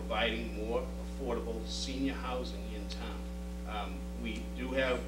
providing more affordable senior housing in town. We do have,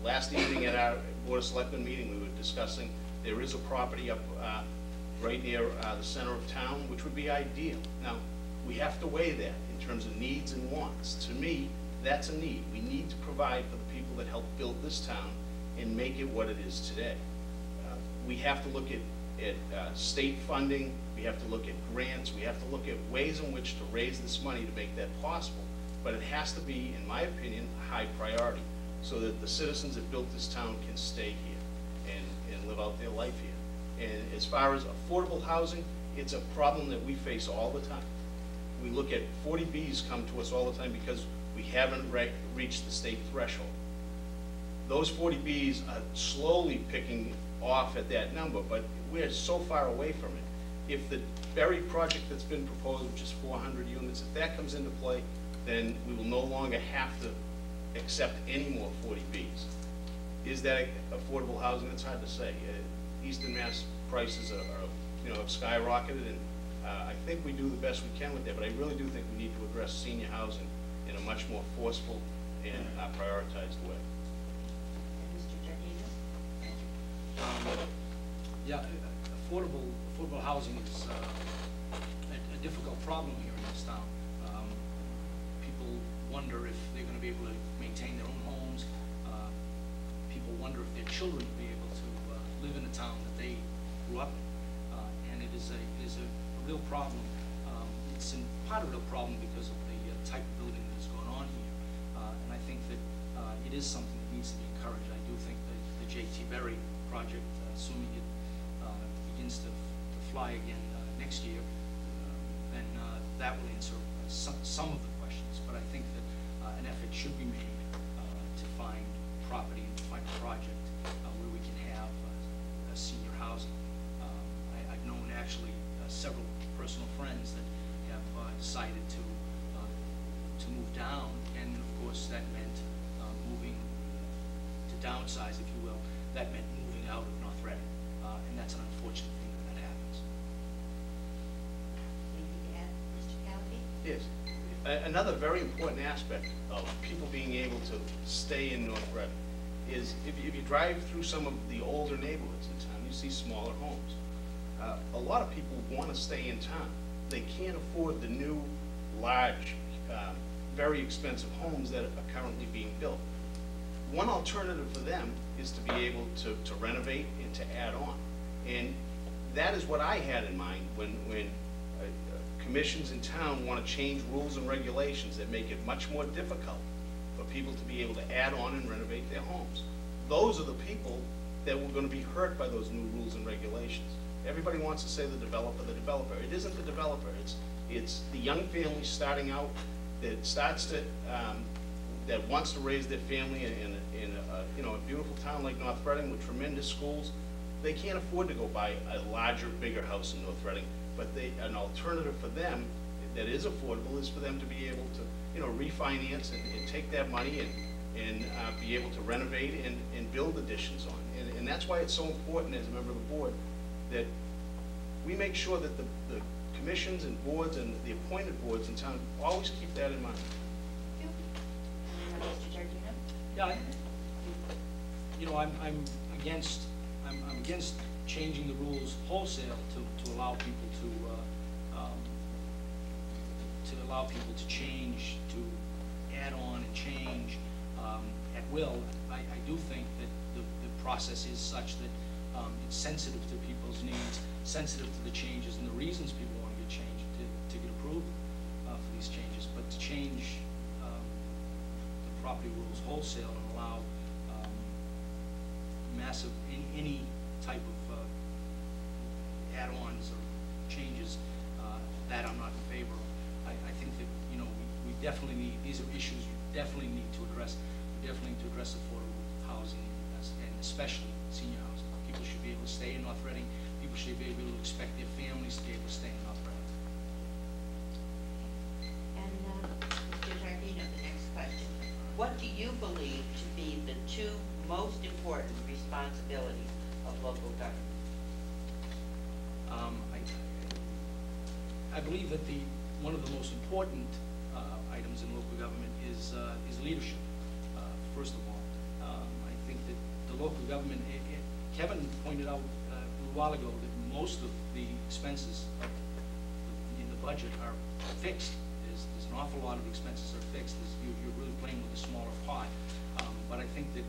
last evening at our Board of Selectmen meeting, we were discussing, there is a property up right near the center of town, which would be ideal. Now, we have to weigh that in terms of needs and wants. To me, that's a need. We need to provide for the people that helped build this town and make it what it is today. We have to look at state funding, we have to look at grants, we have to look at ways in which to raise this money to make that possible. But it has to be, in my opinion, a high priority so that the citizens that built this town can stay here and live out their life here. And as far as affordable housing, it's a problem that we face all the time. We look at 40Bs come to us all the time because we haven't reached the state threshold. Those 40Bs are slowly picking off at that number, but we're so far away from it. If the Berry project that's been proposed, which is 400 units, if that comes into play, then we will no longer have to accept any more 40Bs. Is that affordable housing? It's hard to say. Eastern Mass prices are have skyrocketed, and I think we do the best we can with that, but I really do think we need to address senior housing in a much more forceful and prioritized way. Mr. Giardino? Yeah, affordable housing is a difficult problem here in this town. People wonder if they're going to be able to maintain their own homes. People wonder if their children will be able to live in the town that they grew up in. And it is a real problem. It's in part a real problem because of the type of building that is going on here. And I think that it is something that needs to be encouraged. I do think that the J.T. Berry project, assuming it begins to fly again next year, then that will answer some of the questions. But I think that an effort should be made to find property and find a project where we can have senior housing. I've known actually several personal friends that have decided to move down, and of course that meant moving to downsize, if you will. That meant moving out of North Reading, and that's an unfortunate thing that happens. Anything to add, Mr. Callaghan? Yes. Another very important aspect of people being able to stay in North Reading is if you drive through some of the older neighborhoods in town, you see smaller homes. A lot of people want to stay in town. They can't afford the new, large, very expensive homes that are currently being built. One alternative for them is to be able to renovate and to add on. And that is what I had in mind when commissions in town want to change rules and regulations that make it much more difficult for people to be able to add on and renovate their homes. Those are the people that were going to be hurt by those new rules and regulations. Everybody wants to say the developer, the developer. It isn't the developer. It's the young family starting out that wants to raise their family in a beautiful town like North Reading with tremendous schools. They can't afford to go buy a larger, bigger house in North Reading, but an alternative for them that is affordable is for them to be able to refinance and take that money and be able to renovate and build additions on. And that's why it's so important as a member of the board that we make sure that the commissions and boards and the appointed boards in town always keep that in mind. Mr. Giardino? Yeah, I'm against changing the rules wholesale to allow people to change, to add on and change at will. I do think that the process is such that it's sensitive to people's needs, sensitive to the changes and the reasons people want to get changed, to get approved for these changes. But to change the property rules wholesale and allow massive, any type of add-ons or changes, that I'm not in favor of. I think that we definitely need, these are issues you definitely need to address. We definitely need to address affordable housing and especially senior housing. People should be able to stay in North Reading. People should be able to expect their families to be able to stay in North Reading. And Mr. Giardino, the next question. What do you believe to be the two most important responsibilities of local government? I believe that one of the most important items in local government is leadership. First of all, I think that the local government, Kevin pointed out a little while ago that most of the expenses in the budget are fixed. There's an awful lot of the expenses are fixed. You're really playing with a smaller pot. But I think that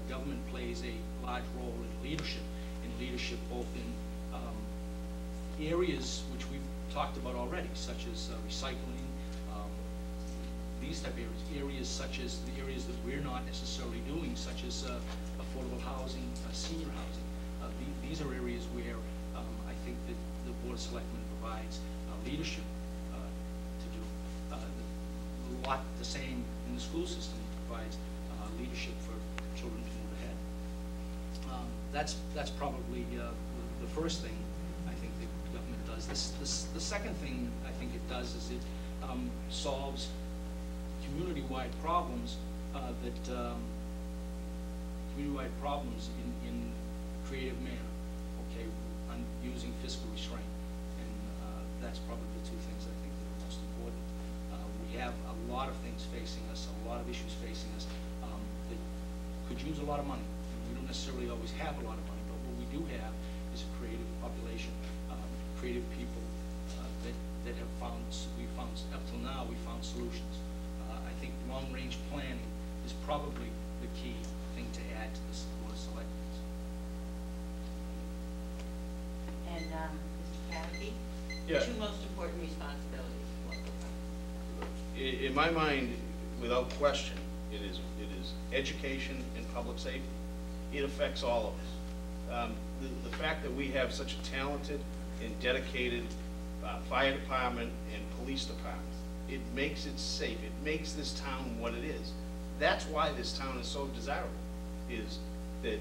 government plays a large role in leadership both in areas which we've talked about already, such as recycling, these type of areas such as the areas that we're not necessarily doing, such as affordable housing, senior housing. These are areas where I think that the Board of Selectmen provides leadership to do. A lot the same in the school system, provides leadership for children to move ahead. That's probably the first thing I think that government does. The second thing I think it does is it solves community-wide problems in creative manner. Okay, on using fiscal restraint, and that's probably the two things I think that are most important. We have a lot of things facing us, a lot of issues facing us that could use a lot of money. And we don't necessarily always have a lot of money, but what we do have is a creative population, creative people that have found, up till now, we found solutions. I think long-range planning is probably the key thing to add to this Board of Selectmen. And Mr. Cavity? Yeah. Two most important responsibilities of local government. In my mind, without question, it is education and public safety. It affects all of us. The fact that we have such a talented and dedicated fire department and police department, it makes it safe. It makes this town what it is. That's why this town is so desirable, is that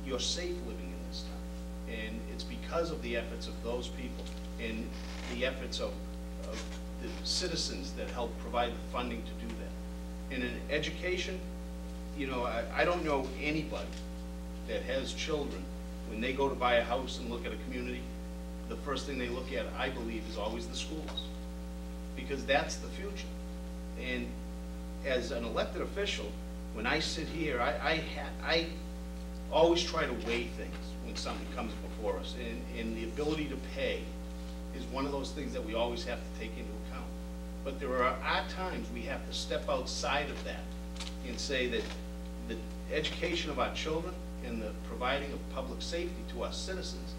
you're safe living in this town. And it's because of the efforts of those people and the efforts of the citizens that help provide the funding to do that. And in education, you know, I don't know anybody that has children, when they go to buy a house and look at a community, the first thing they look at, I believe, is always the schools, because that's the future. And as an elected official, when I sit here, I always try to weigh things when something comes before us, and the ability to pay is one of those things that we always have to take into account. But there are times we have to step outside of that and say that the education of our children and the providing of public safety to our citizens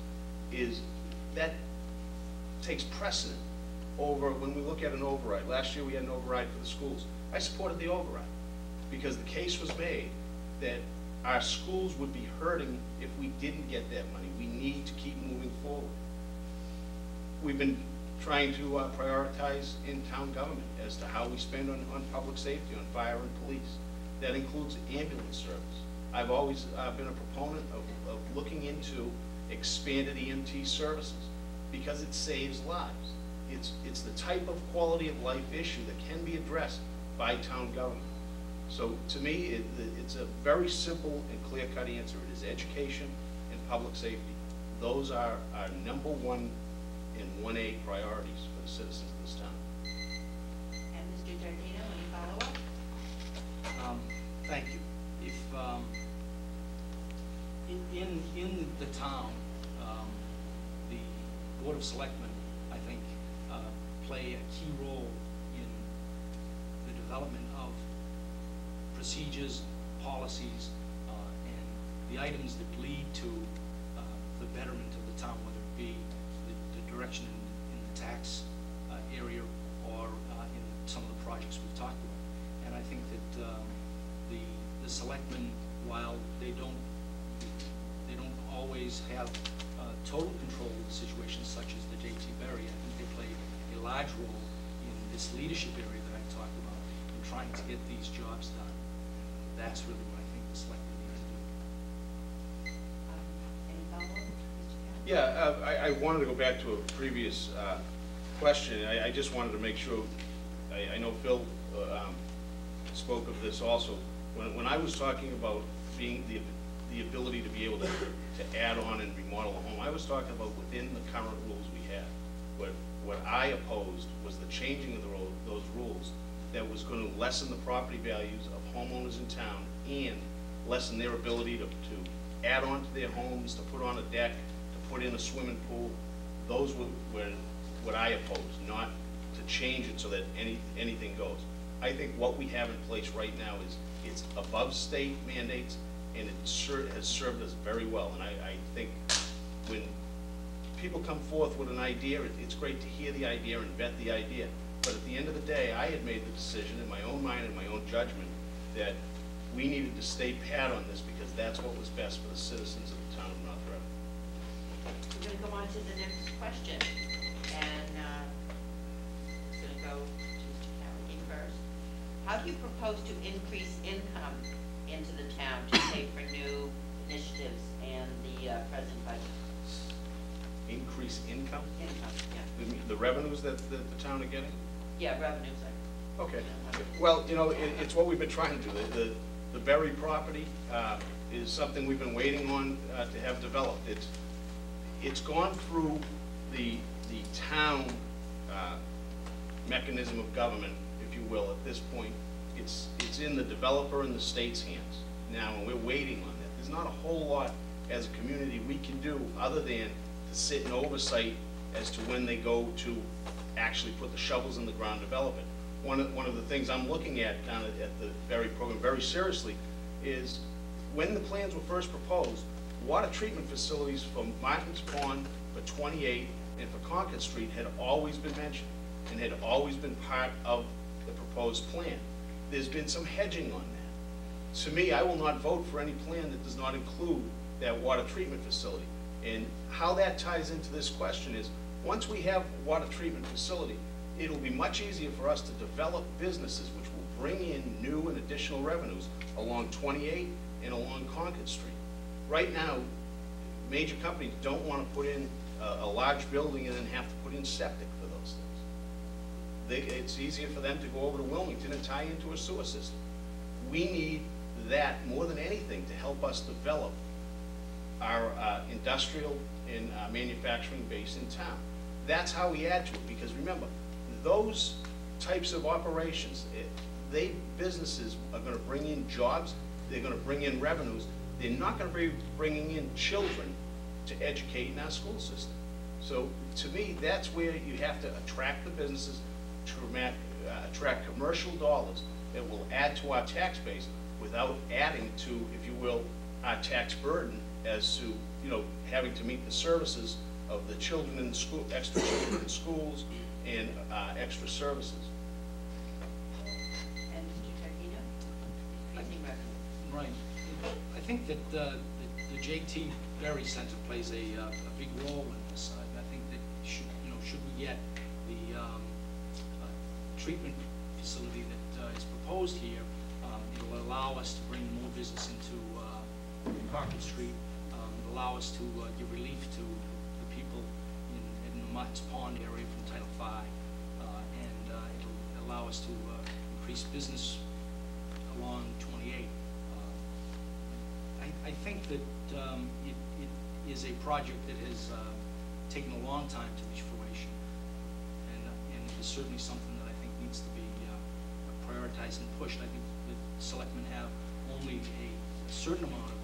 that takes precedent over when we look at an override. Last year we had an override for the schools. I supported the override because the case was made that our schools would be hurting if we didn't get that money. We need to keep moving forward. We've been trying to prioritize in town government as to how we spend on public safety, on fire and police. That includes ambulance service. I've always been a proponent of looking into expanded EMT services because it saves lives. It's the type of quality of life issue that can be addressed by town government. So to me, it's a very simple and clear-cut answer. It is education and public safety. Those are our number one and 1A priorities for the citizens of this town. And Mr. Giardino, any follow-up? Thank you. If in the town, the Board of Selectmen, I think, play a key role in the development of procedures, policies, and the items that lead to the betterment of the town, whether it be the direction in the tax area or in some of the projects we've talked about. And I think that the selectmen, while they don't always have total control of the situations such as the J.T. Berry, I think they play a large role in this leadership area that I talked about in trying to get these jobs done. That's really what I think the selectmen need to do. Any follow-up, Mr. Cavity? Yeah, I wanted to go back to a previous question. I just wanted to make sure, I know Phil spoke of this also. When I was talking about being the ability to be able to add on and remodel a home, I was talking about within the current rules we have. But What I opposed was the changing of those rules that was going to lessen the property values of homeowners in town and lessen their ability to add on to their homes, to put on a deck, to put in a swimming pool. Those were what I opposed, not to change it so that anything goes. I think what we have in place right now is it's above state mandates, and it has served us very well. And I think when people come forth with an idea, it's great to hear the idea and vet the idea. But at the end of the day, I had made the decision in my own mind and my own judgment that we needed to stay pat on this because that's what was best for the citizens of the town of North Reading. We're going to go on to the next question, and it's going to go to Mr. Carradine first. How do you propose to increase income into the town to pay for new initiatives and the present budget? Increase income? Income, yeah. The revenues that the town are getting? Yeah, revenues are. Okay. Well, you know, it's what we've been trying to do. The Berry property is something we've been waiting on to have developed. It's gone through the town mechanism of government, if you will, at this point. It's in the developer and the state's hands now, and we're waiting on that. There's not a whole lot as a community we can do other than to sit in oversight as to when they go to actually put the shovels in the ground, develop it. One of the things I'm looking at down at the Berry program very seriously is when the plans were first proposed, water treatment facilities for Martin's Pond, for 28, and for Concord Street had always been mentioned and had always been part of the proposed plan. There's been some hedging on that. To me, I will not vote for any plan that does not include that water treatment facility. And how that ties into this question is, once we have a water treatment facility, it'll be much easier for us to develop businesses which will bring in new and additional revenues along 28 and along Concord Street. Right now, major companies don't want to put in a large building and then have to put in septic for those things. It's easier for them to go over to Wilmington and tie into a sewer system. We need that more than anything to help us develop our industrial and manufacturing base in town. That's how we add to it, because remember, those types of operations, businesses are going to bring in jobs, they're going to bring in revenues, they're not going to be bringing in children to educate in our school system. So to me, that's where you have to attract the businesses, to attract commercial dollars that will add to our tax base without adding to, if you will, our tax burden as to, you know, having to meet the services of the children in the school, extra children in schools, and extra services. And Mr. Tarquino, increasing revenue. Right. I think that the J.T. Berry Center plays a big role in this. I think that should we get the treatment facility that is proposed here, it will allow us to bring more business into Concord Street, allow us to give relief to the people in the Martin's Pond area from Title V, and it'll allow us to increase business along 28. I think that it is a project that has taken a long time to reach fruition, and is certainly something that I think needs to be prioritized and pushed. I think the selectmen have only a certain amount of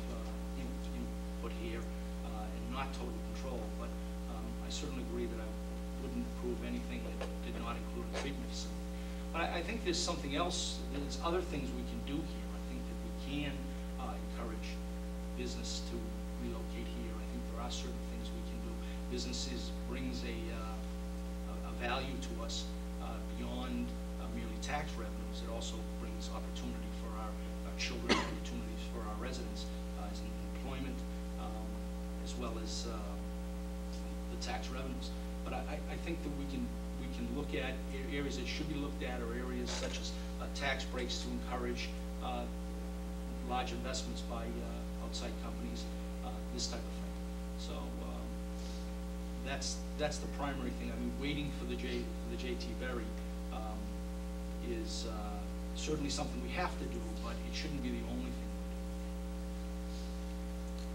input here and not total control, but I certainly agree that I wouldn't approve anything that did not include a treatment facility. But I think there's something else, there's other things we can do here. I think that we can encourage business to relocate here. I think there are certain things we can do. Businesses brings a value to us beyond merely tax revenues. It also brings opportunity for our children, opportunities for our residents as in employment, as well as the tax revenues. But I think that we can look at areas that should be looked at, or areas such as tax breaks to encourage large investments by outside companies, this type of thing. So that's the primary thing. I mean, waiting for the J.T. Berry is certainly something we have to do, but it shouldn't be the only thing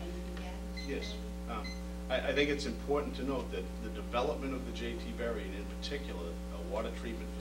we do. Anything to add? Yes. I think it's important to note that the development of the J.T. Berry, and in particular, a water treatment